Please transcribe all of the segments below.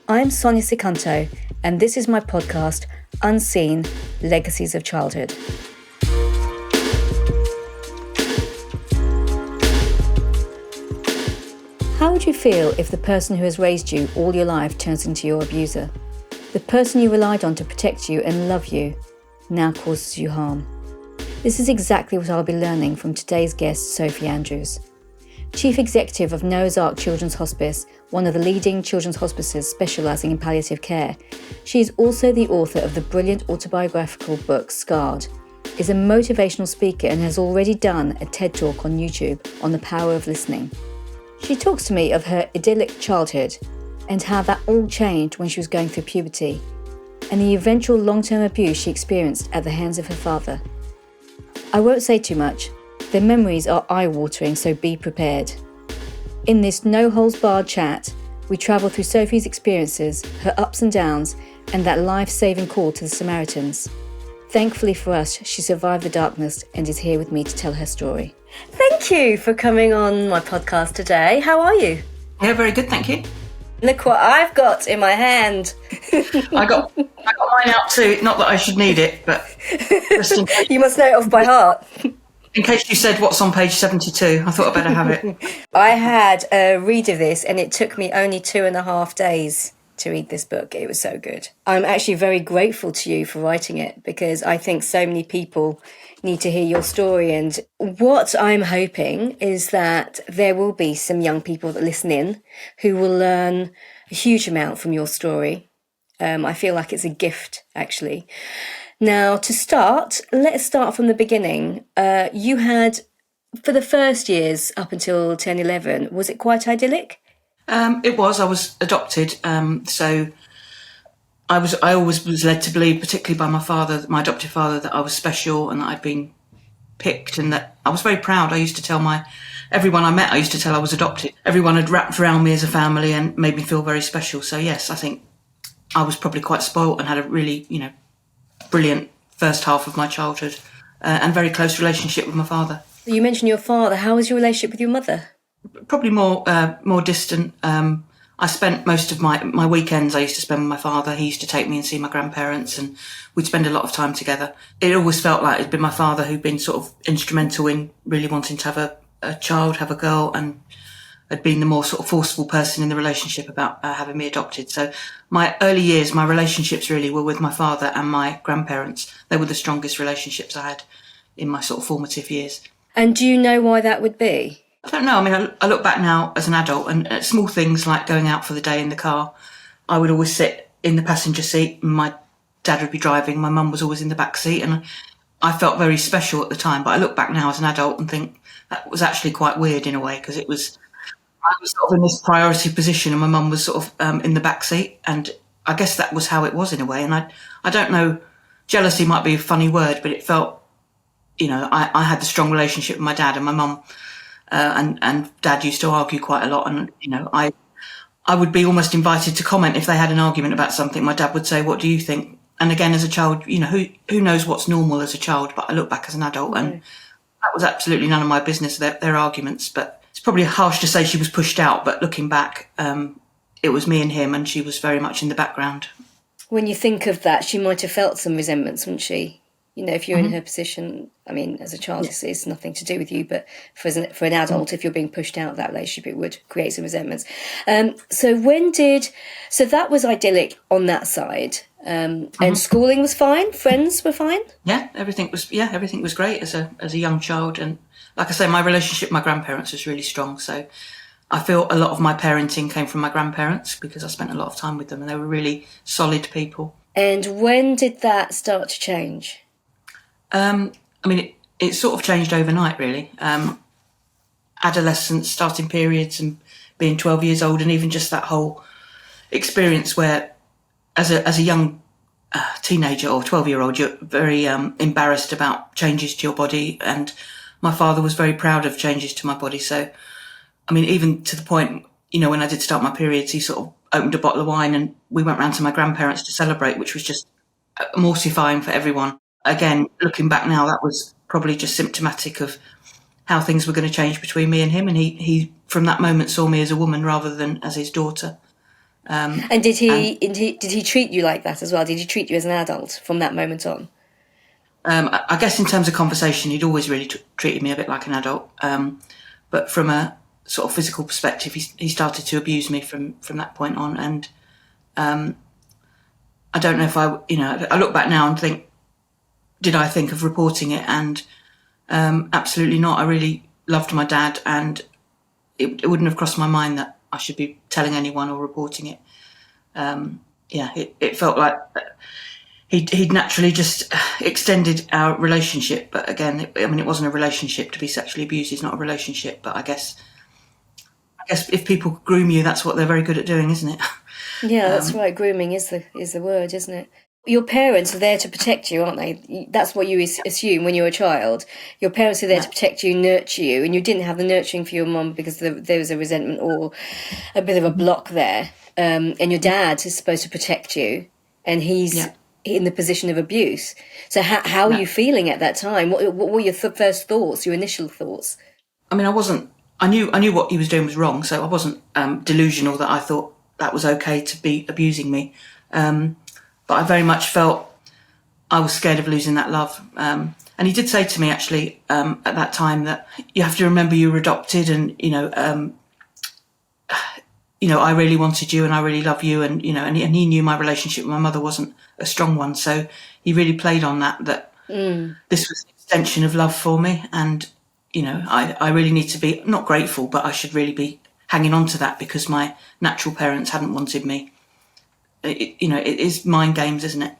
I'm Sonia Sicanto, and this is my podcast, Unseen Legacies of Childhood. How would you feel if the person who has raised you all your life turns into your abuser? The person you relied on to protect you and love you now causes you harm. This is exactly what I'll be learning from today's guest, Sophie Andrews. Chief Executive of Noah's Ark Children's Hospice, one of the leading children's hospices specialising in palliative care, she is also the author of the brilliant autobiographical book Scarred, is a motivational speaker and has already done a TED Talk on YouTube on the power of listening. She talks to me of her idyllic childhood and how that all changed when she was going through puberty and the eventual long-term abuse she experienced at the hands of her father. I won't say too much. The memories are eye-watering, so be prepared. In this no-holds-barred chat, we travel through Sophie's experiences, her ups and downs, and that life-saving call to the Samaritans. Thankfully for us, she survived the darkness and is here with me to tell her story. Thank you for coming on my podcast today. How are you? Yeah, very good, thank you. Look what I've got in my hand. I got mine out too. Not that I should need it, but just in case. You must know it off by heart. In case you said what's on page 72, I thought I'd better have it. I had a read of this and it took me only 2.5 days to read this book. It was so good. I'm actually very grateful to you for writing it because I think so many people need to hear your story. And what I'm hoping is that there will be some young people that listen in who will learn a huge amount from your story. I feel like it's a gift, actually. Now, to start, let's start from the beginning. You had, for the first years up until 10, 11, was it quite idyllic? It was. I was adopted, so I always was led to believe, particularly by my father, my adoptive father, that I was special and that I'd been picked, and that I was very proud. I used to tell everyone I met, I used to tell I was adopted. Everyone had wrapped around me as a family and made me feel very special. So yes, I think I was probably quite spoilt and had a really, brilliant first half of my childhood and very close relationship with my father. You mentioned your father. How was your relationship with your mother? Probably more distant. I spent most of my weekends I used to spend with my father. He used to take me and see my grandparents and we'd spend a lot of time together. It always felt like it'd been my father who'd been sort of instrumental in really wanting to have a child, have a girl, and had been the more sort of forceful person in the relationship about having me adopted. So my early years, my relationships really were with my father and my grandparents. They were the strongest relationships I had in my sort of formative years. And do you know why that would be? I don't know. I mean, I look back now as an adult and at small things like going out for the day in the car. I would always sit in the passenger seat and my dad would be driving. My mum was always in the back seat and I felt very special at the time. But I look back now as an adult and think that was actually quite weird in a way because I was sort of in this priority position and my mum was sort of in the back seat. And I guess that was how it was in a way. And I don't know, jealousy might be a funny word, but it felt, I had the strong relationship with my dad and my mum. And Dad used to argue quite a lot, and I would be almost invited to comment if they had an argument about something. My dad would say, "What do you think?" And again, as a child, who knows what's normal as a child? But I look back as an adult, and that was absolutely none of my business. Their arguments, but it's probably harsh to say she was pushed out. But looking back, it was me and him, and she was very much in the background. When you think of that, she might have felt some resentments, wouldn't she? If you're in her position, I mean, as a child, it's nothing to do with you, but for an adult, if you're being pushed out of that relationship, it would create some resentments. So that was idyllic on that side, and schooling was fine, friends were fine? Yeah, everything was great as a young child. And like I say, my relationship with my grandparents was really strong. So I feel a lot of my parenting came from my grandparents because I spent a lot of time with them and they were really solid people. And when did that start to change? It sort of changed overnight, really. Adolescence, starting periods and being 12 years old and even just that whole experience where as a young teenager or 12-year-old, you're very embarrassed about changes to your body. And my father was very proud of changes to my body. So, even to the point, when I did start my periods, he sort of opened a bottle of wine and we went round to my grandparents to celebrate, which was just mortifying for everyone. Again, looking back now, that was probably just symptomatic of how things were going to change between me and him. And he from that moment saw me as a woman rather than as his daughter. And did he treat you like that as well? Did he treat you as an adult from that moment on? I guess in terms of conversation, he'd always really treated me a bit like an adult. But from a sort of physical perspective, he started to abuse me from that point on. And I don't know if I look back now and think, did I think of reporting it? And absolutely not. I really loved my dad, and it wouldn't have crossed my mind that I should be telling anyone or reporting it. It felt like he'd naturally just extended our relationship. But again, it wasn't a relationship. To be sexually abused is not a relationship. But I guess if people groom you, that's what they're very good at doing, isn't it? Yeah, that's right. Grooming is the word, isn't it? Your parents are there to protect you, aren't they? That's what you assume when you're a child. Your parents are there to protect you, nurture you, and you didn't have the nurturing for your mum because there was a resentment or a bit of a block there. And your dad is supposed to protect you, and he's in the position of abuse. So how are you feeling at that time? What were your first thoughts, your initial thoughts? I mean, I knew what he was doing was wrong, so I wasn't delusional that I thought that was okay to be abusing me. But I very much felt I was scared of losing that love. And he did say to me, actually, at that time, that you have to remember you were adopted, and I really wanted you and I really love you, and and he knew my relationship with my mother wasn't a strong one, so he really played on that this was an extension of love for me, and I really need to be not grateful, but I should really be hanging on to that because my natural parents hadn't wanted me. It is mind games, isn't it?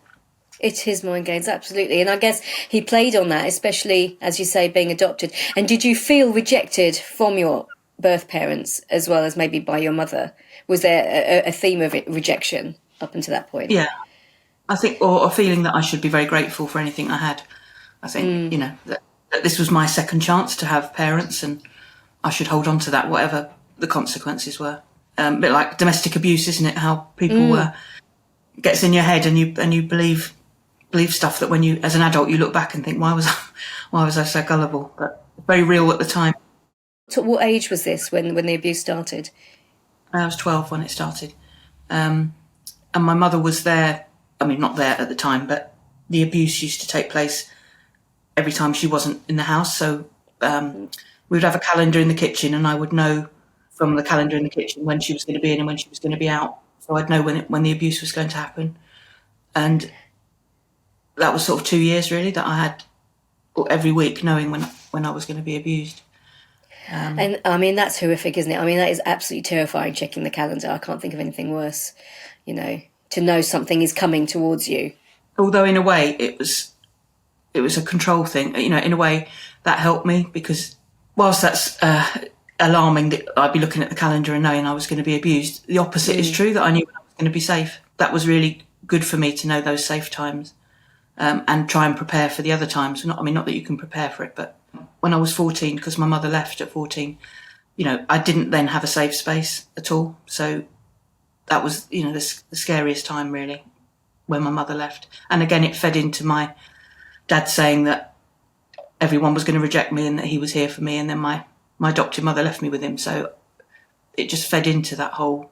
It is mind games, absolutely. And I guess he played on that, especially, as you say, being adopted. And did you feel rejected from your birth parents as well as maybe by your mother? Was there a theme of rejection up until that point? Yeah, I think, or a feeling that I should be very grateful for anything I had. I think, that this was my second chance to have parents, and I should hold on to that, whatever the consequences were. A bit like domestic abuse, isn't it? How people gets in your head, and you believe stuff that when you, as an adult, you look back and think, why was I so gullible? But very real at the time. So what age was this when the abuse started? I was 12 when it started, and my mother was there. I mean, not there at the time, but the abuse used to take place every time she wasn't in the house. So we would have a calendar in the kitchen, and I would know from the calendar in the kitchen when she was going to be in and when she was going to be out. So I'd know when the abuse was going to happen. And that was sort of 2 years, really, that I had every week knowing when I was going to be abused. And, I mean, that's horrific, isn't it? I mean, that is absolutely terrifying, checking the calendar. I can't think of anything worse, to know something is coming towards you. Although, in a way, it was a control thing. In a way, that helped me, because whilst that's alarming that I'd be looking at the calendar and knowing I was going to be abused, the opposite is true, that I knew I was going to be safe. That was really good for me to know those safe times, and try and prepare for the other times. Not that you can prepare for it, but when I was 14, because my mother left at 14, I didn't then have a safe space at all. So that was, the scariest time, really, when my mother left. And again, it fed into my dad saying that everyone was going to reject me and that he was here for me. And then my adopted mother left me with him. So it just fed into that whole,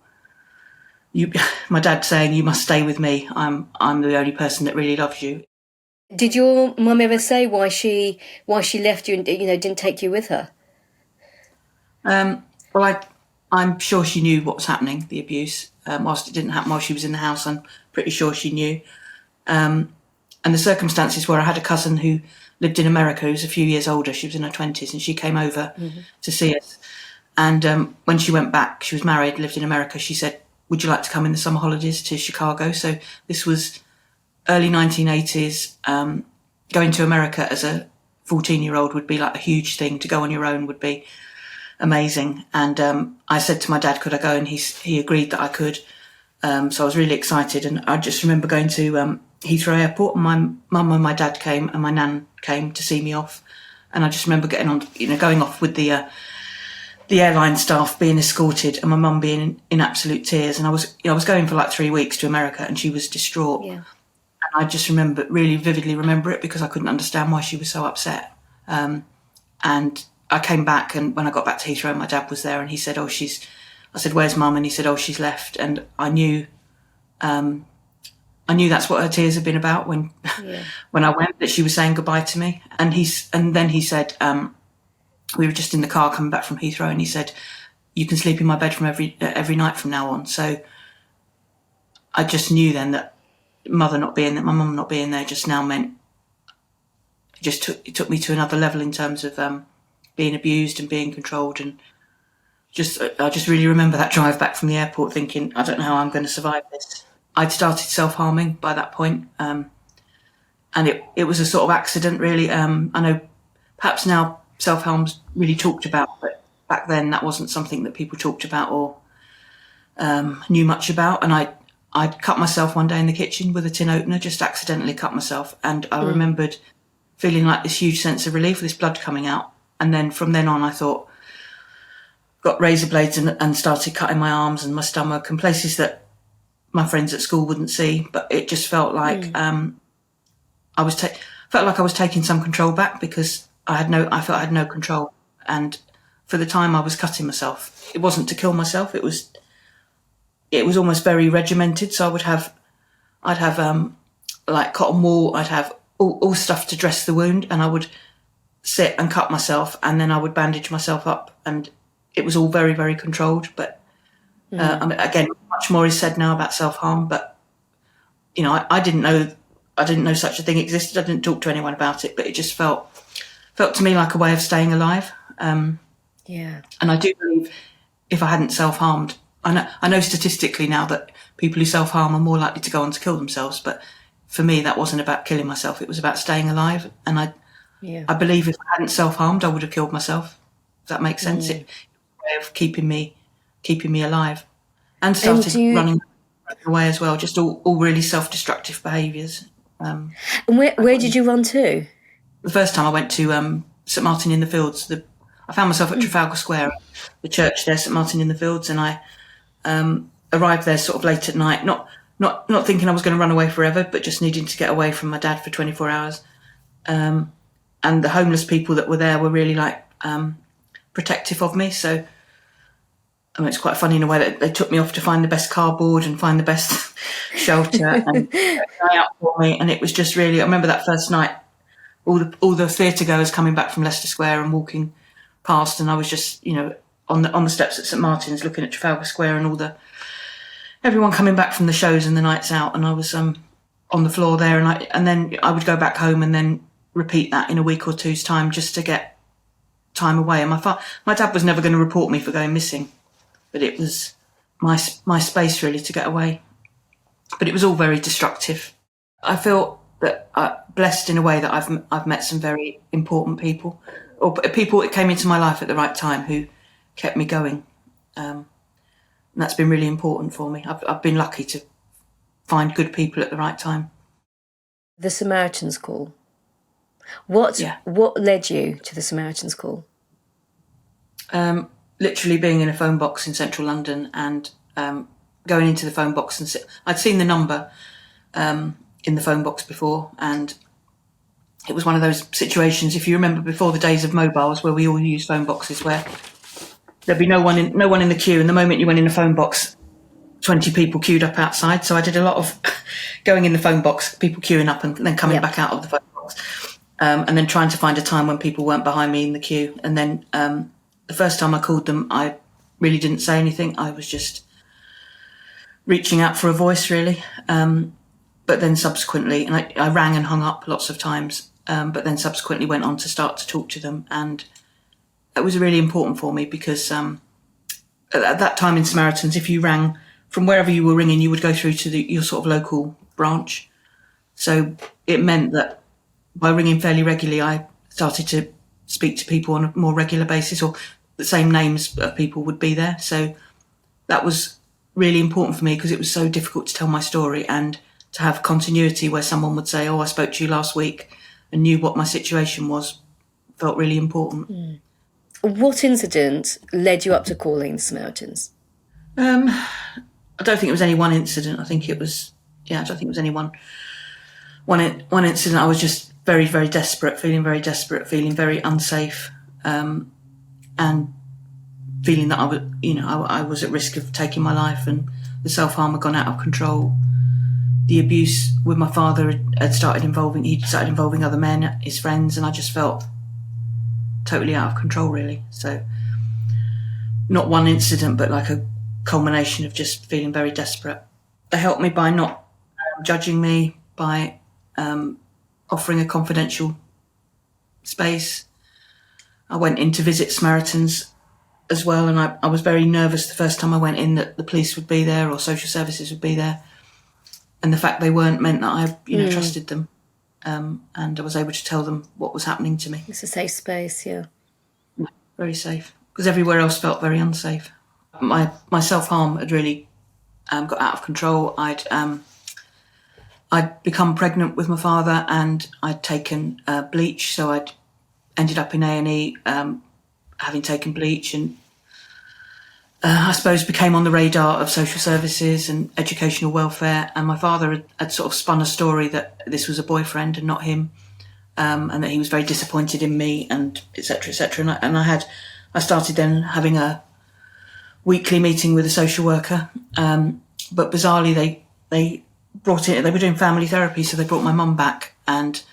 my dad saying, you must stay with me. I'm the only person that really loves you. Did your mum ever say why she left you and didn't take you with her? Well, I'm sure she knew what was happening, the abuse. Whilst it didn't happen while she was in the house, I'm pretty sure she knew. And the circumstances were, I had a cousin who lived in America who was a few years older. She was in her 20s, and she came over to see us. And when she went back, she was married, lived in America. She said, would you like to come in the summer holidays to Chicago? So this was early 1980s. Going to America as a 14-year-old would be like a huge thing. To go on your own would be amazing. And I said to my dad, could I go? And he agreed that I could. So I was really excited. And I just remember going to Heathrow Airport, and my mum and my dad came, and my nan came to see me off. And I just remember getting on, going off with the airline staff, being escorted, and my mum being in absolute tears. And I was going for like 3 weeks to America, and she was distraught. Yeah. And I just really vividly remember it, because I couldn't understand why she was so upset. And I came back, and when I got back to Heathrow, my dad was there, and he said, oh, she's I said, "Where's Mum?" And he said, "Oh, she's left." And I knew that's what her tears had been about when when I went, that she was saying goodbye to me. And then he said, we were just in the car coming back from Heathrow, and he said, "You can sleep in my bed from every night from now on." So I just knew then that my mum not being there just now meant it took me to another level in terms of being abused and being controlled. And I just really remember that drive back from the airport thinking, I don't know how I'm going to survive this. I'd started self-harming by that point, and it was a sort of accident, really. I know perhaps now self-harm's really talked about, but back then that wasn't something that people talked about or knew much about. And I'd cut myself one day in the kitchen with a tin opener, just accidentally cut myself. And I remembered feeling like this huge sense of relief, this blood coming out. And then from then on, I thought, got razor blades and started cutting my arms and my stomach and places that my friends at school wouldn't see. But it just felt like felt like I was taking some control back, because I felt I had no control. And for the time I was cutting myself, it wasn't to kill myself. It was almost very regimented. So I'd have like cotton wool. I'd have all stuff to dress the wound, and I would sit and cut myself, and then I would bandage myself up, and it was all very, very controlled. But I mean, again, much more is said now about self-harm, but you know, I didn't know such a thing existed. I didn't talk to anyone about it, but it just felt to me like a way of staying alive. And I do believe if I hadn't self-harmed, I know statistically now that people who self-harm are more likely to go on to kill themselves, but for me that wasn't about killing myself, it was about staying alive. And I believe if I hadn't self-harmed, I would have killed myself. Does that make sense? It was a way of keeping me alive. And started running away as well, just all really self-destructive behaviours. And where did you run to? The first time I went to St Martin in the Fields. I found myself at Trafalgar Square, the church there, St Martin in the Fields, and I arrived there sort of late at night, not thinking I was going to run away forever, but just needing to get away from my dad for 24 hours. And the homeless people that were there were really like protective of me. So I mean, it's quite funny in a way that they took me off to find the best cardboard and find the best shelter and eye out for me. And it was just really, I remember that first night, all the theatre goers coming back from Leicester Square and walking past, and I was just, you know, on the steps at St Martin's looking at Trafalgar Square and everyone coming back from the shows and the nights out, and I was on the floor there, and then I would go back home and then repeat that in a week or two's time just to get time away. And my dad was never going to report me for going missing, but it was my space really to get away. But it was all very destructive. I feel that I'm blessed in a way that I've met some very important people, or people that came into my life at the right time who kept me going. And that's been really important for me. I've been lucky to find good people at the right time. The Samaritans call. What led you to the Samaritans call? Literally being in a phone box in central London and going into the phone box and I'd seen the number in the phone box before, and it was one of those situations, if you remember before the days of mobiles where we all used phone boxes, where there'd be no one in the queue, and the moment you went in a phone box, 20 people queued up outside. So I did a lot of going in the phone box, people queuing up and then coming back out of the phone box, and then trying to find a time when people weren't behind me in the queue. And then the first time I called them, I really didn't say anything. I was just reaching out for a voice, really. But then subsequently, and I rang and hung up lots of times, but then subsequently went on to start to talk to them. And it was really important for me because at that time in Samaritans, if you rang from wherever you were ringing, you would go through to your sort of local branch. So it meant that by ringing fairly regularly, I started to speak to people on a more regular basis, or the same names of people would be there. So that was really important for me because it was so difficult to tell my story, and to have continuity where someone would say, "Oh, I spoke to you last week," and knew what my situation was, felt really important. What incident led you up to calling the Samaritans? I don't think it was any one incident. I think it was, I don't think it was any one incident. I was just very, very desperate, feeling very unsafe, and feeling that I was at risk of taking my life, and the self-harm had gone out of control. The abuse with my father he'd started involving other men, his friends, and I just felt totally out of control, really. So not one incident, but like a culmination of just feeling very desperate. They helped me by not judging me, by offering a confidential space. I went in to visit Samaritans as well, and I was very nervous the first time I went in that the police would be there or social services would be there. And the fact they weren't meant that I, trusted them. And I was able to tell them what was happening to me. It's a safe space, yeah. Very safe. Because everywhere else felt very unsafe. My self-harm had really got out of control. I'd become pregnant with my father, and I'd taken bleach, so I'd ended up in A&E having taken bleach, and I suppose became on the radar of social services and educational welfare. And my father had sort of spun a story that this was a boyfriend and not him, and that he was very disappointed in me, and et cetera, et cetera. And I started then having a weekly meeting with a social worker, but bizarrely they brought in, they were doing family therapy, so they brought my mum back, and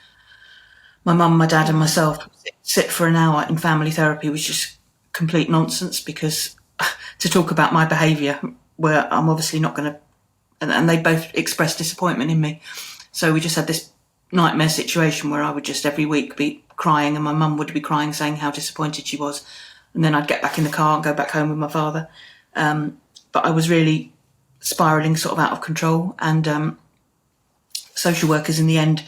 my mum, my dad and myself sit for an hour in family therapy, which is complete nonsense, because to talk about my behaviour, where I'm obviously not going to, and they both expressed disappointment in me. So we just had this nightmare situation where I would just every week be crying, and my mum would be crying, saying how disappointed she was. And then I'd get back in the car and go back home with my father. But I was really spiralling sort of out of control. And social workers in the end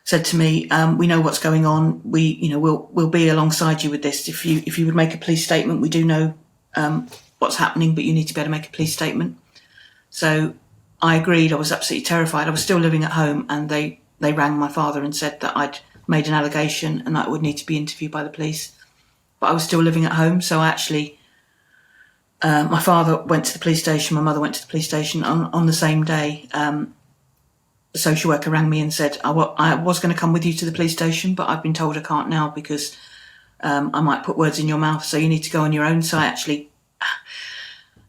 said to me, we know what's going on. We'll be alongside you with this. If you would make a police statement, we do know what's happening, but you need to be able to make a police statement. So I agreed. I was absolutely terrified. I was still living at home, and they rang my father and said that I'd made an allegation and that I would need to be interviewed by the police. But I was still living at home, so I actually, my father went to the police station, my mother went to the police station on the same day. The social worker rang me and said, I was going to come with you to the police station, but I've been told I can't now because I might put words in your mouth, so you need to go on your own. So I actually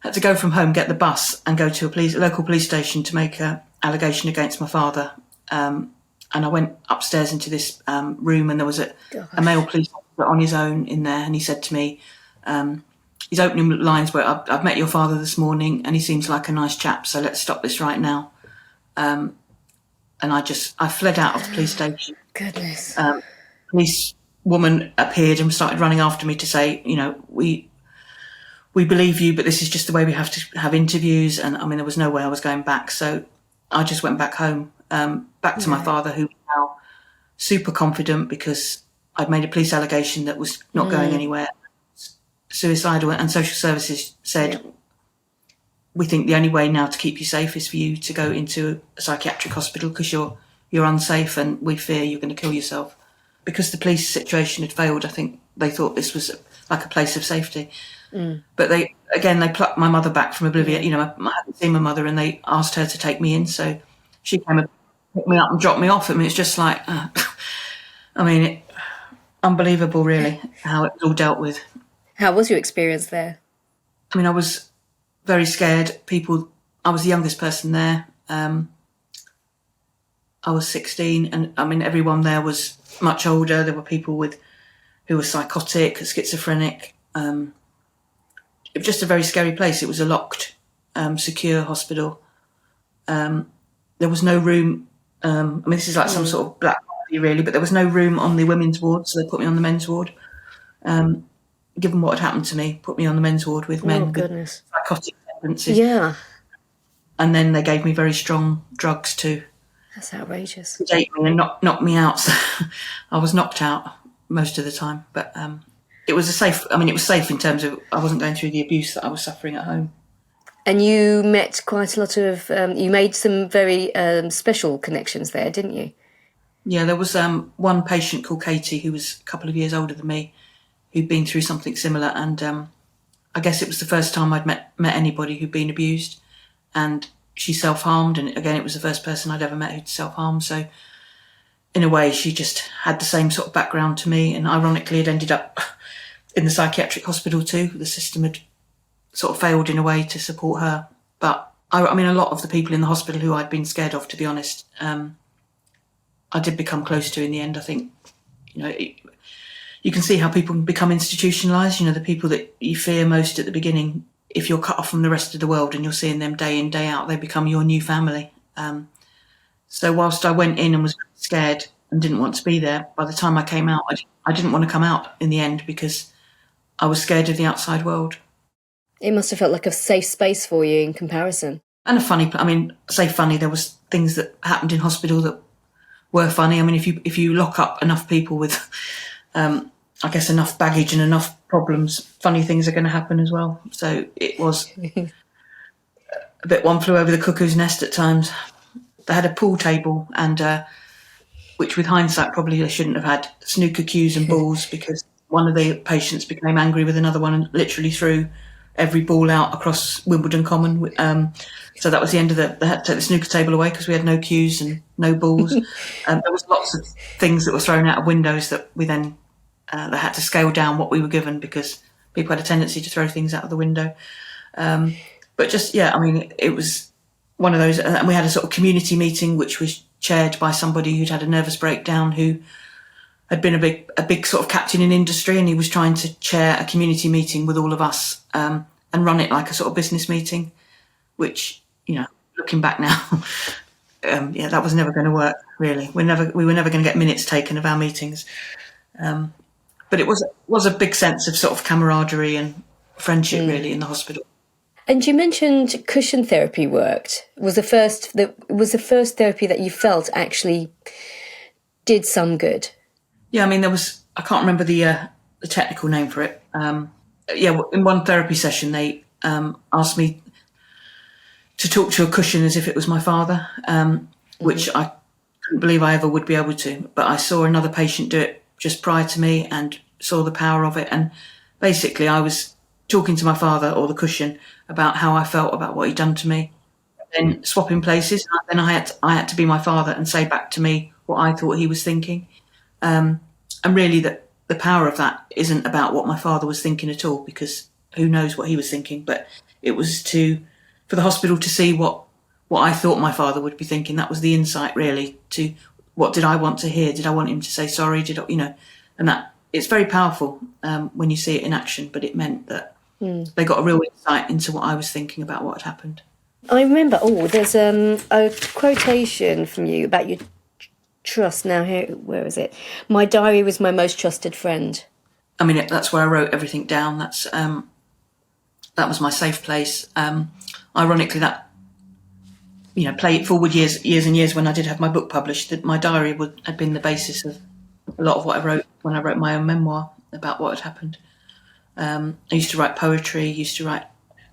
had to go from home, get the bus and go to a local police station to make an allegation against my father. And I went upstairs into this room, and there was a male police officer on his own in there, and he said to me, his opening lines were, I've met your father this morning and he seems like a nice chap, so let's stop this right now. And I fled out of the police station. Goodness. Police woman appeared and started running after me to say, we believe you, but this is just the way we have to have interviews. And I mean, there was no way I was going back. So I just went back home, back to my father, who was now super confident because I'd made a police allegation that was not going anywhere, suicidal, and social services said, we think the only way now to keep you safe is for you to go into a psychiatric hospital because you're unsafe, and we fear you're going to kill yourself. Because the police situation had failed, I think they thought this was like a place of safety. But they plucked my mother back from oblivion. I hadn't seen my mother, and they asked her to take me in. So she came and picked me up and dropped me off. I mean, it's just like, unbelievable, really, how it was all dealt with. How was your experience there? I mean, I was very scared. I was the youngest person there. I was 16, and I mean, everyone there was much older. There were people who were psychotic, schizophrenic. It was just a very scary place. It was a locked, secure hospital. There was no room. This is like some sort of black party, really, but there was no room on the women's ward, so they put me on the men's ward. Given what had happened to me, put me on the men's ward with men with psychotic tendencies. Yeah. And then they gave me very strong drugs to That's outrageous. sedate me and knock me out. So I was knocked out most of the time. But it was safe in terms of I wasn't going through the abuse that I was suffering at home. And you met quite a lot of, you made some very special connections there, didn't you? Yeah, there was one patient called Katie who was a couple of years older than me, who'd been through something similar, and I guess it was the first time I'd met anybody who'd been abused, and she self-harmed, and again it was the first person I'd ever met who'd self-harmed, so in a way she just had the same sort of background to me, and ironically had ended up in the psychiatric hospital too. The system had sort of failed in a way to support her. But I mean, a lot of the people in the hospital who I'd been scared of, to be honest, I did become close to in the end. I think, you can see how people can become institutionalised. The people that you fear most at the beginning, if you're cut off from the rest of the world and you're seeing them day in, day out, they become your new family. So whilst I went in and was scared and didn't want to be there, by the time I came out, I didn't want to come out in the end because I was scared of the outside world. It must have felt like a safe space for you in comparison. And say funny, there was things that happened in hospital that were funny. I mean, if you lock up enough people with, I guess, enough baggage and enough problems, funny things are going to happen as well. So it was a bit one flew over the cuckoo's nest at times. They had a pool table, and which with hindsight probably they shouldn't have had, snooker cues and balls, because one of the patients became angry with another one and literally threw every ball out across Wimbledon Common. So that was the end of they had to take the snooker table away because we had no cues and no balls. There was lots of things that were thrown out of windows that we then they had to scale down what we were given because people had a tendency to throw things out of the window. But just, it was one of those. And we had a sort of community meeting, which was chaired by somebody who'd had a nervous breakdown, who had been a big sort of captain in industry, and he was trying to chair a community meeting with all of us and run it like a sort of business meeting, which, looking back now, that was never going to work, really. We were never going to get minutes taken of our meetings. But it was a big sense of sort of camaraderie and friendship, really, in the hospital. And you mentioned cushion therapy worked. Was the first therapy that you felt actually did some good? Yeah, I can't remember the technical name for it. In one therapy session, they asked me to talk to a cushion as if it was my father, which I couldn't believe I ever would be able to. But I saw another patient do it just prior to me and saw the power of it. And basically I was talking to my father, or the cushion, about how I felt about what he'd done to me, and then swapping places. And then I had to be my father and say back to me what I thought he was thinking. And really the power of that isn't about what my father was thinking at all, because who knows what he was thinking, but it was for the hospital to see what I thought my father would be thinking. That was the insight, really, to what did I want to hear? Did I want him to say sorry? And that it's very powerful when you see it in action, but it meant that they got a real insight into what I was thinking about what had happened. I remember, there's a quotation from you about your trust. Now, where is it? My diary was my most trusted friend. That's where I wrote everything down. That was my safe place. Ironically, that play it forward years and years when I did have my book published, that my diary had been the basis of a lot of what I wrote when I wrote my own memoir about what had happened. I used to write poetry.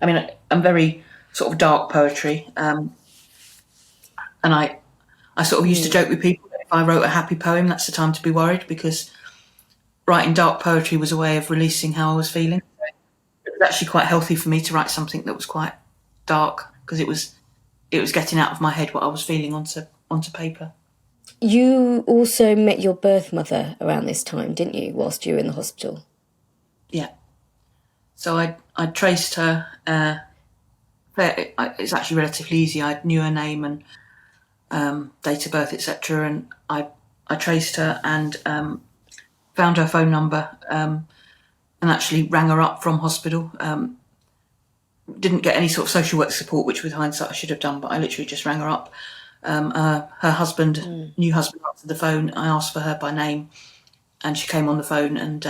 I'm very sort of dark poetry, and I sort of used to joke with people that if I wrote a happy poem, that's the time to be worried, because writing dark poetry was a way of releasing how I was feeling. It was actually quite healthy for me to write something that was quite dark, because it was getting out of my head what I was feeling onto paper. You also met your birth mother around this time, didn't you, whilst you were in the hospital? Yeah. So I traced her. It's actually relatively easy. I knew her name and date of birth, etc. And I traced her and found her phone number and actually rang her up from hospital. Didn't get any sort of social work support, which with hindsight I should have done, but I literally just rang her up. Her husband, new husband, answered the phone. I asked for her by name and she came on the phone, and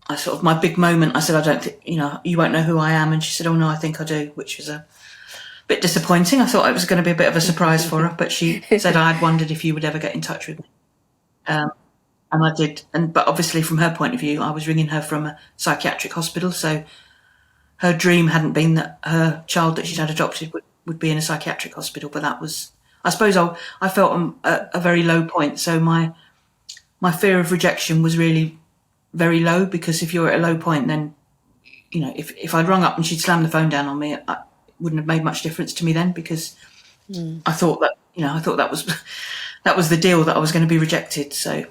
I sort of, my big moment, I said, I don't think, you won't know who I am. And she said, oh no, I think I do, which was a bit disappointing. I thought it was going to be a bit of a surprise for her, but she said, I had wondered if you would ever get in touch with me. And I did. But obviously from her point of view, I was ringing her from a psychiatric hospital. So her dream hadn't been that her child that she'd had adopted would be in a psychiatric hospital. But that was, I suppose I felt a very low point. So my fear of rejection was really very low, because if you're at a low point, then, if I'd rung up and she'd slammed the phone down on me, it wouldn't have made much difference to me then, because I thought that was the deal, that I was going to be rejected. So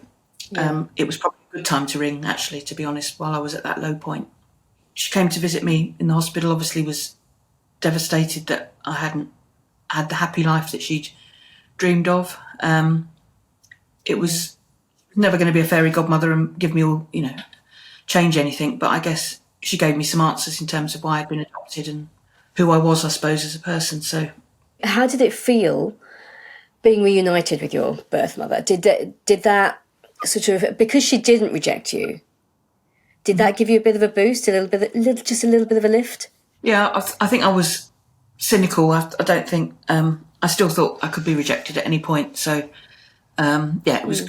it was probably good time to ring, actually, to be honest, while I was at that low point. She came to visit me in the hospital, obviously was devastated that I hadn't had the happy life that she'd dreamed of. It was never going to be a fairy godmother and give me all, change anything. But I guess she gave me some answers in terms of why I'd been adopted and who I was, I suppose, as a person. So, how did it feel being reunited with your birth mother? Did that sort of, because she didn't reject you, did that give you a bit of a boost, just a little bit of a lift? Yeah, I think I was cynical. I don't think I still thought I could be rejected at any point. So, it was.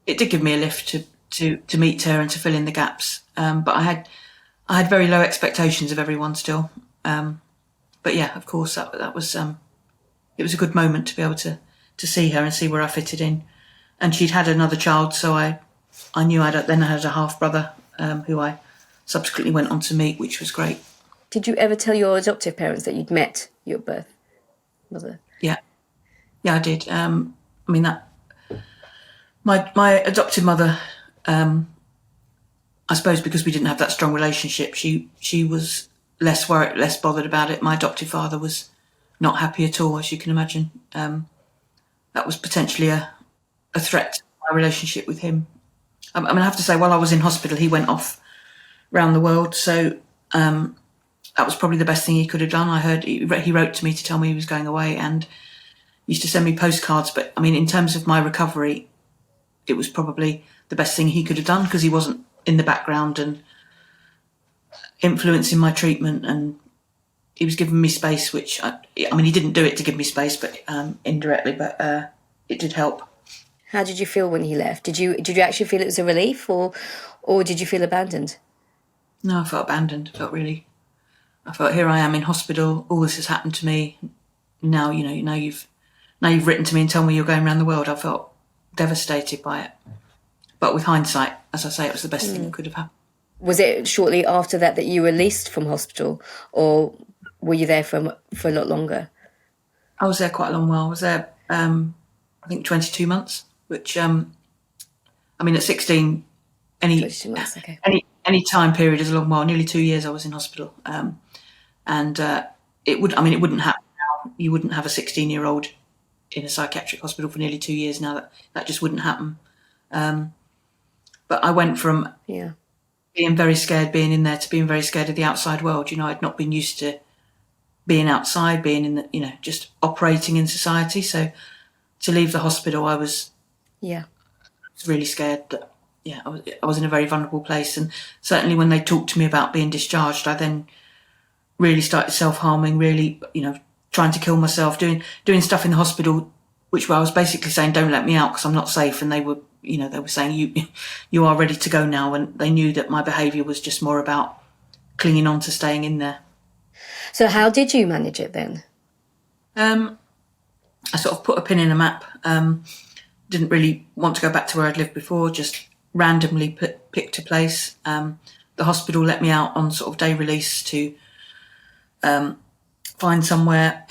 It did give me a lift to meet her and to fill in the gaps. But I had very low expectations of everyone still. But yeah, of course, that was it was a good moment to be able to see her and see where I fitted in. And she'd had another child, so I knew I had a half brother who I subsequently went on to meet, which was great. Did you ever tell your adoptive parents that you'd met your birth mother? Yeah, I did. My adoptive mother, I suppose because we didn't have that strong relationship, she was less worried, less bothered about it. My adoptive father was not happy at all, as you can imagine. That was potentially a threat to my relationship with him. I have to say, while I was in hospital, he went off around the world, so that was probably the best thing he could have done. I heard he wrote to me to tell me he was going away and used to send me postcards. But in terms of my recovery, it was probably the best thing he could have done, because he wasn't in the background and influencing my treatment, and he was giving me space, which he didn't do it to give me space, but indirectly, but it did help. How did you feel when he left? Did you actually feel it was a relief, or did you feel abandoned? No, I felt abandoned. I felt here I am in hospital. All this has happened to me. Now you've written to me and told me you're going around the world. I felt devastated by it. But with hindsight, as I say, it was the best thing that could have happened. Was it shortly after that you were released from hospital, or were you there for a lot longer? I was there quite a long while. I was there, I think, 22 months, which, at 16, any time period is a long while. Nearly 2 years I was in hospital. It wouldn't happen now. You wouldn't have a 16-year-old in a psychiatric hospital for nearly 2 years now. That just wouldn't happen. But I went from being very scared being in there to being very scared of the outside world. I'd not been used to being outside, being in the, just operating in society. So to leave the hospital, I was really scared that, I was in a very vulnerable place. And certainly when they talked to me about being discharged, I then really started self-harming, really, trying to kill myself, doing stuff in the hospital, which I was basically saying, don't let me out because I'm not safe. And they were saying, you are ready to go now. And they knew that my behaviour was just more about clinging on to staying in there. So how did you manage it then? I sort of put a pin in a map. Didn't really want to go back to where I'd lived before, just randomly picked a place. The hospital let me out on sort of day release to find somewhere.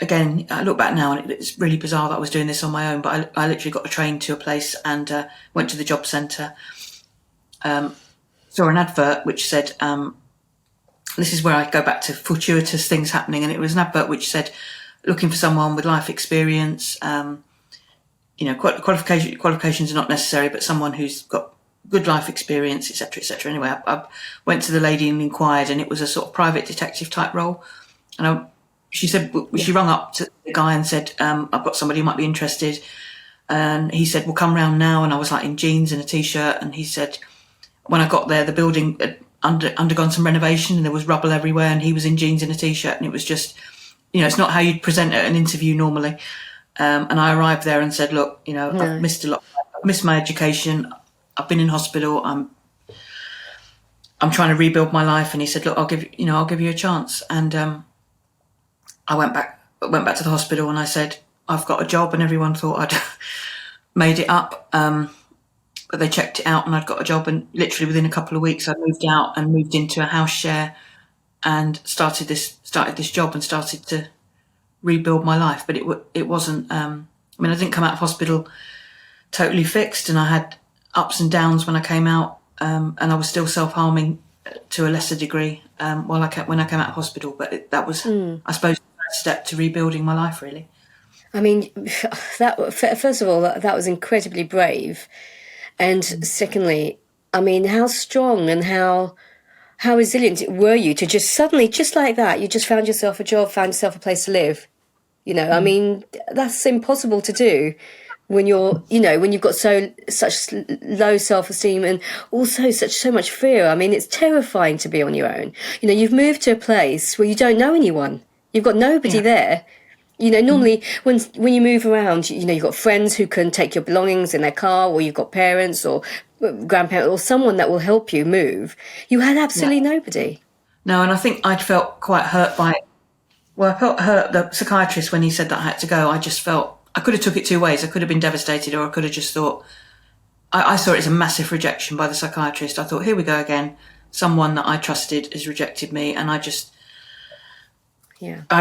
Again, I look back now and it's really bizarre that I was doing this on my own, but I literally got a train to a place and went to the job centre. Saw an advert which said, this is where I go back to fortuitous things happening, and it was an advert which said, looking for someone with life experience, qualifications are not necessary, but someone who's got good life experience, etc., etc. Anyway, I went to the lady and inquired, and it was a sort of private detective type role. And she said, she rung up to the guy and said, I've got somebody who might be interested. And he said, well, come round now. And I was like in jeans and a T-shirt. And he said, when I got there, the building had undergone some renovation and there was rubble everywhere. And he was in jeans and a T-shirt. And it was just, it's not how you'd present at an interview normally. And I arrived there and said, look, I've missed a lot. I've missed my education. I've been in hospital. I'm trying to rebuild my life. And he said, look, I'll give you a chance. And I went back to the hospital and I said, I've got a job, and everyone thought I'd made it up. But they checked it out and I'd got a job, and literally within a couple of weeks I moved out and moved into a house share and started this job and started to rebuild my life. But it wasn't, I didn't come out of hospital totally fixed, and I ups and downs when I came out, and I was still self-harming to a lesser degree when I came out of hospital. But that was, I suppose, the first step to rebuilding my life, really. I mean, first of all, that was incredibly brave. And secondly, I mean, how strong and how resilient were you to just suddenly, just like that, you just found yourself a job, found yourself a place to live. I mean, that's impossible to do when when you've got such low self-esteem and also so much fear. I mean, it's terrifying to be on your own. You've moved to a place where you don't know anyone. You've got nobody there. Normally when you move around, you've got friends who can take your belongings in their car, or you've got parents or grandparents or someone that will help you move. You had absolutely nobody. No, and I think I'd felt quite hurt by it. Well, I felt hurt, the psychiatrist, when he said that I had to go. I just felt I could have took it two ways. I could have been devastated, or I could have just thought, I saw it as a massive rejection by the psychiatrist. I thought, here we go again. Someone that I trusted has rejected me, and I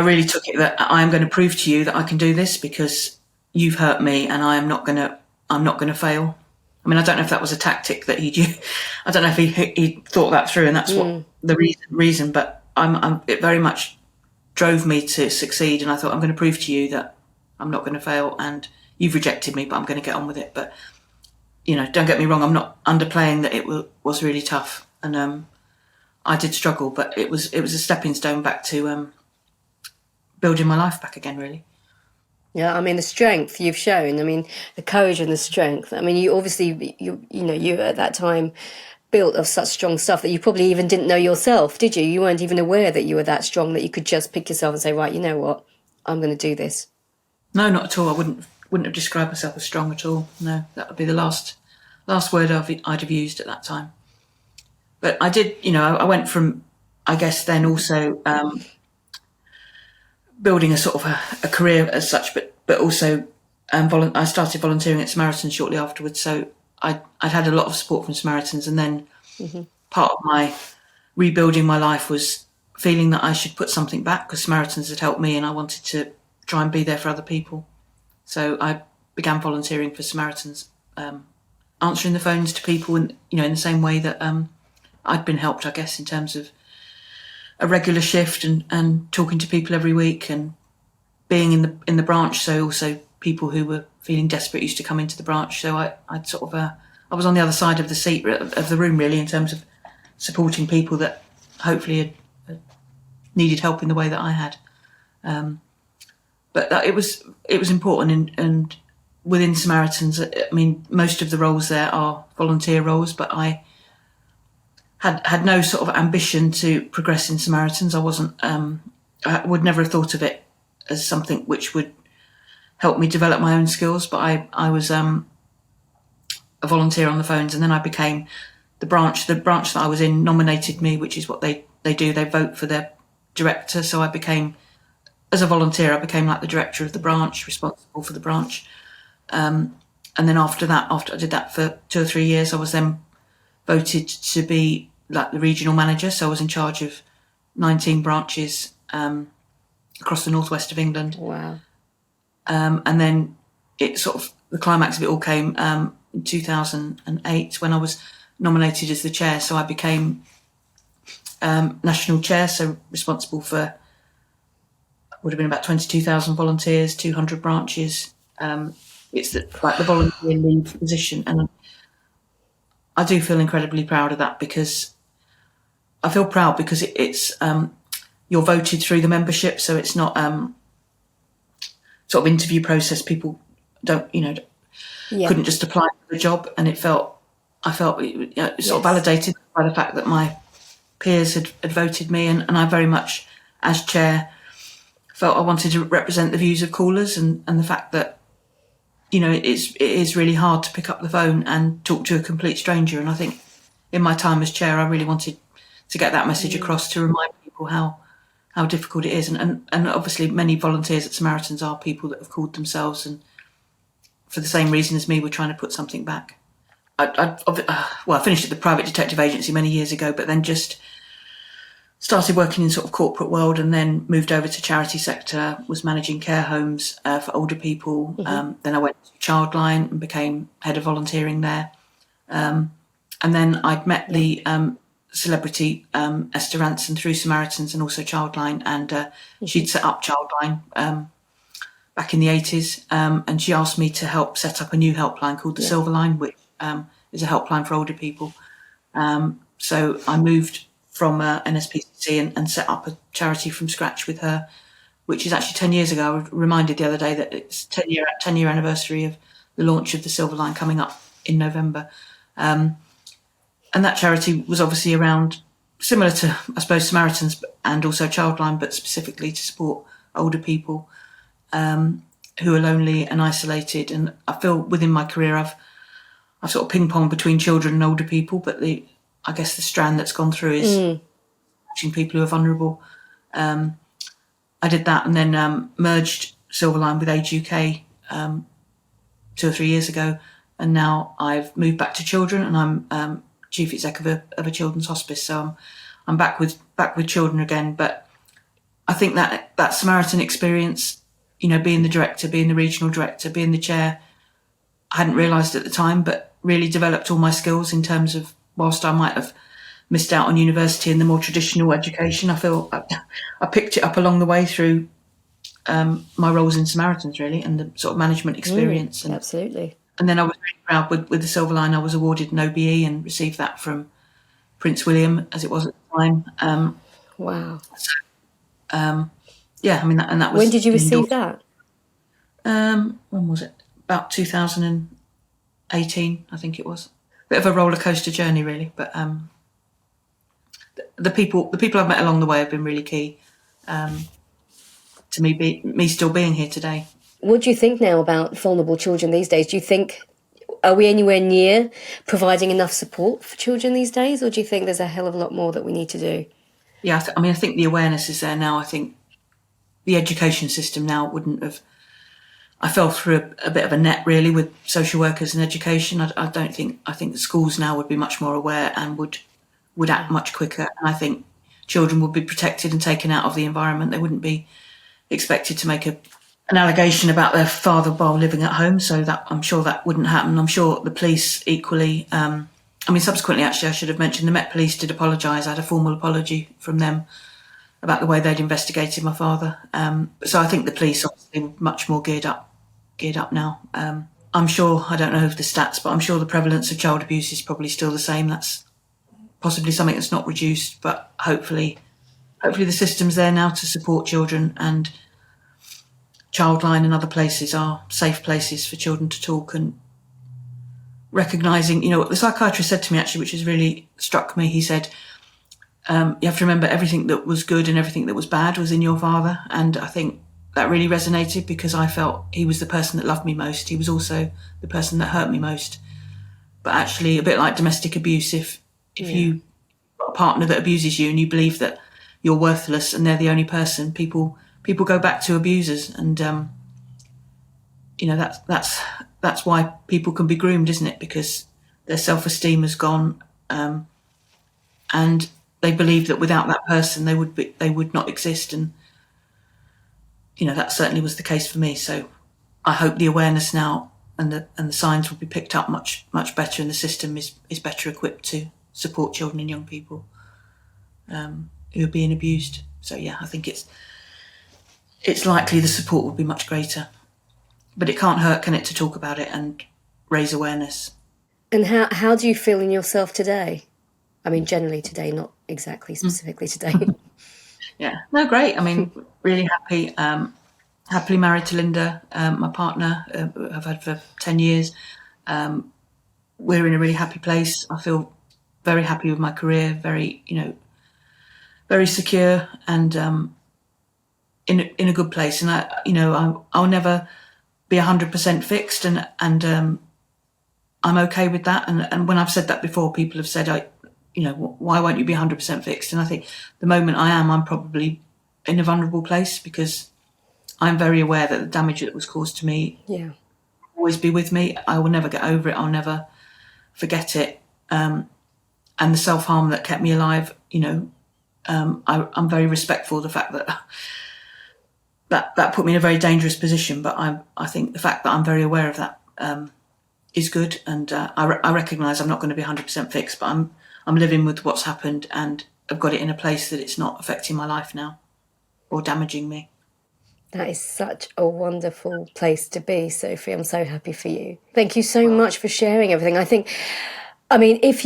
really took it that I am going to prove to you that I can do this because you've hurt me, and I'm not going to fail. I mean, I don't know if that was a tactic that I don't know if he thought that through, and that's what the reason. But it very much drove me to succeed, and I thought, I'm going to prove to you that I'm not going to fail, and you've rejected me, but I'm going to get on with it. But don't get me wrong, I'm not underplaying that it was really tough, and I did struggle, but it was a stepping stone back to building my life back again, really. Yeah, I mean, the strength you've shown, I mean, the courage and the strength. I mean, you obviously, you at that time built of such strong stuff that you probably even didn't know yourself, did you? You weren't even aware that you were that strong, that you could just pick yourself and say, right, you know what, I'm going to do this. No, not at all. I wouldn't have described myself as strong at all. No, that would be the last word I'd have used at that time. But I did, I went from, I guess, then also building a sort of a career as such, but also I started volunteering at Samaritans shortly afterwards. So I'd had a lot of support from Samaritans, and then part of my rebuilding my life was feeling that I should put something back, because Samaritans had helped me, and I wanted to try and be there for other people. So I began volunteering for Samaritans, answering the phones to people, in the same way that I'd been helped, I guess, in terms of a regular shift and talking to people every week and being in the branch. So also people who were feeling desperate used to come into the branch. So I'd sort of I was on the other side of the seat of the room, really, in terms of supporting people that hopefully had needed help in the way that I had. But it was important, and within Samaritans, I mean, most of the roles there are volunteer roles, but I had no sort of ambition to progress in Samaritans. I wasn't. I would never have thought of it as something which would help me develop my own skills. But I was a volunteer on the phones, and then I became the branch that I was in nominated me, which is what they do. They vote for their director. So I became, as a volunteer, I became like the director of the branch, responsible for the branch. And then after I did that for 2 or 3 years, I was then voted to be like the regional manager. So I was in charge of 19 branches across the northwest of England. Wow. And then it sort of, the climax of it all came in 2008 when I was nominated as the chair. So I became national chair, so responsible for, would have been about 22,000 volunteers, 200 branches. It's like the volunteer lead position, and I do feel incredibly proud of that, because I feel proud because it's you're voted through the membership, so it's not sort of interview process. People don't, couldn't just apply for the job, and I felt sort of validated by the fact that my peers had voted me, and I very much, as chair, felt I wanted to represent the views of callers, and the fact that it is really hard to pick up the phone and talk to a complete stranger. And I think in my time as chair, I really wanted to get that message across, to remind people how difficult it is. And obviously many volunteers at Samaritans are people that have called themselves, and for the same reason as me, we're trying to put something back. I finished at the private detective agency many years ago, but then just started working in sort of corporate world, and then moved over to charity sector, was managing care homes for older people. Then I went to Childline and became head of volunteering there. And then I'd met the celebrity Esther Ranson through Samaritans and also Childline, and she'd set up Childline back in the 80s, and she asked me to help set up a new helpline called the Silver Line, which is a helpline for older people. So I moved from NSPCC and set up a charity from scratch with her, which is actually 10 years ago. I was reminded the other day that it's 10-year anniversary of the launch of the Silver Line coming up in November. And that charity was obviously around, similar to, I suppose, Samaritans and also Childline, but specifically to support older people who are lonely and isolated. And I feel within my career I've sort of ping-ponged between children and older people, but I guess the strand that's gone through is watching people who are vulnerable. I did that and then merged Silverline with Age UK 2 or 3 years ago, and now I've moved back to children, and I'm chief exec of a children's hospice. So I'm back with children again. But I think that Samaritan experience, being the director, being the regional director, being the chair, I hadn't realised at the time, but really developed all my skills in terms of, whilst I might have missed out on university and the more traditional education, I feel I picked it up along the way through my roles in Samaritans, really, and the sort of management experience. Absolutely. And then I was really proud with the Silver Line. I was awarded an OBE and received that from Prince William, as it was at the time. Wow. So, yeah, I mean, that was... When did you receive that? When was it? About 2018, I think it was. Bit of a roller coaster journey, really, but the people I've met along the way have been really key to me still being here today. What do you think now about vulnerable children these days? Do you think, are we anywhere near providing enough support for children these days, or do you think there's a hell of a lot more that we need to do? Yeah, I think the awareness is there now. I think the education system now wouldn't have... I fell through a bit of a net, really, with social workers and education. I think the schools now would be much more aware and would act much quicker. And I think children would be protected and taken out of the environment. They wouldn't be expected to make an allegation about their father while living at home. So that, I'm sure that wouldn't happen. I'm sure the police equally... subsequently, actually, I should have mentioned the Met Police did apologise. I had a formal apology from them about the way they'd investigated my father. So I think the police obviously were much more geared up now. I'm sure, I don't know of the stats, but I'm sure the prevalence of child abuse is probably still the same. That's possibly something that's not reduced, but hopefully the system's there now to support children, and Childline and other places are safe places for children to talk, and recognising, what the psychiatrist said to me, actually, which has really struck me. He said, you have to remember everything that was good and everything that was bad was in your father. And I think that really resonated, because I felt he was the person that loved me most. He was also the person that hurt me most. But actually, a bit like domestic abuse, if you got a partner that abuses you and you believe that you're worthless and they're the only person, people go back to abusers. And, that's why people can be groomed, isn't it? Because their self-esteem has gone, and they believe that without that person they would not exist. And that certainly was the case for me. So I hope the awareness now and the signs will be picked up much better, and the system is better equipped to support children and young people who are being abused. So yeah, I think it's likely the support will be much greater. But it can't hurt, can it, to talk about it and raise awareness. And how do you feel in yourself today? I mean, generally today, not exactly specifically today. Yeah, no, great. I mean, really happy. Happily married to Linda, my partner, I've had for 10 years. We're in a really happy place. I feel very happy with my career, very secure, and in a good place. And I'll never be 100% fixed, and I'm okay with that. And when I've said that before, people have said, why won't you be 100% fixed? And I think the moment I'm probably in a vulnerable place, because I'm very aware that the damage that was caused to me will always be with me. I will never get over it. I'll never forget it. And the self-harm that kept me alive, I'm very respectful of the fact that put me in a very dangerous position. But I think the fact that I'm very aware of that is good, and I recognise I'm not going to be 100% fixed, but I'm living with what's happened, and I've got it in a place that it's not affecting my life now or damaging me. That is such a wonderful place to be, Sophie. I'm so happy for you. Thank you so much for sharing everything. If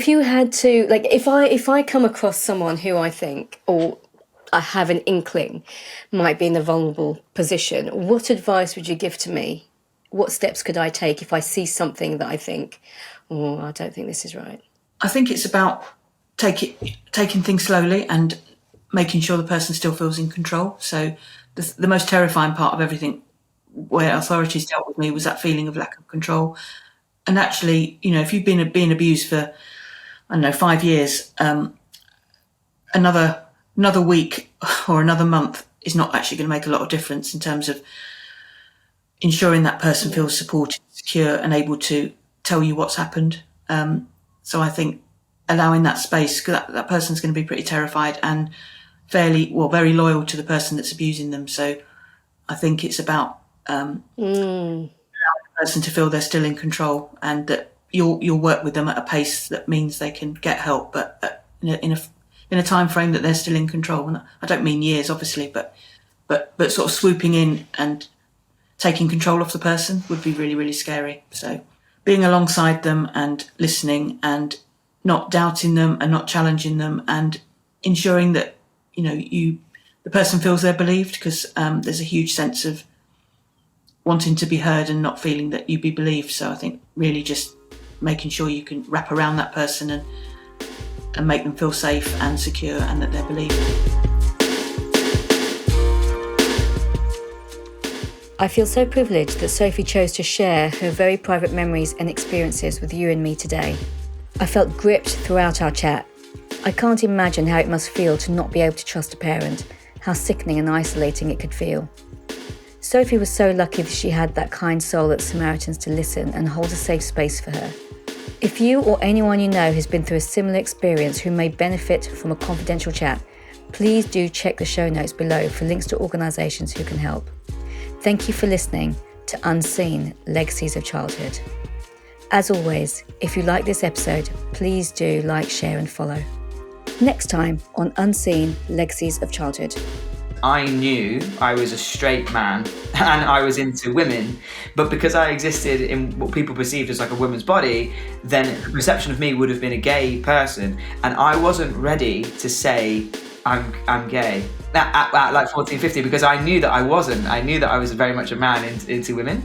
you had to, like, if I come across someone who I think, or I have an inkling, might be in a vulnerable position, what advice would you give to me? What steps could I take if I see something that I think, oh, I don't think this is right? I think it's about taking things slowly and making sure the person still feels in control. So the most terrifying part of everything where authorities dealt with me was that feeling of lack of control. And actually, if you've been being abused for, 5 years, another week or another month is not actually going to make a lot of difference in terms of ensuring that person feels supported, secure, and able to tell you what's happened. So I think allowing that space, because that person's going to be pretty terrified and very loyal to the person that's abusing them. So I think it's about allowing the person to feel they're still in control, and that you'll work with them at a pace that means they can get help, but in a time frame that they're still in control. And I don't mean years, obviously, but sort of swooping in and taking control off the person would be really, really scary. So being alongside them and listening and not doubting them and not challenging them, and ensuring that the person feels they're believed, because there's a huge sense of wanting to be heard and not feeling that you be believed. So I think really just making sure you can wrap around that person and make them feel safe and secure and that they're believed. I feel so privileged that Sophie chose to share her very private memories and experiences with you and me today. I felt gripped throughout our chat. I can't imagine how it must feel to not be able to trust a parent, how sickening and isolating it could feel. Sophie was so lucky that she had that kind soul at Samaritans to listen and hold a safe space for her. If you or anyone you know has been through a similar experience who may benefit from a confidential chat, please do check the show notes below for links to organisations who can help. Thank you for listening to Unseen Legacies of Childhood. As always, if you like this episode, please do like, share and follow. Next time on Unseen Legacies of Childhood. I knew I was a straight man and I was into women, but because I existed in what people perceived as like a woman's body, then the perception of me would have been a gay person, and I wasn't ready to say I'm gay at like 14, 15, because I knew that I wasn't. I knew that I was very much a man into women.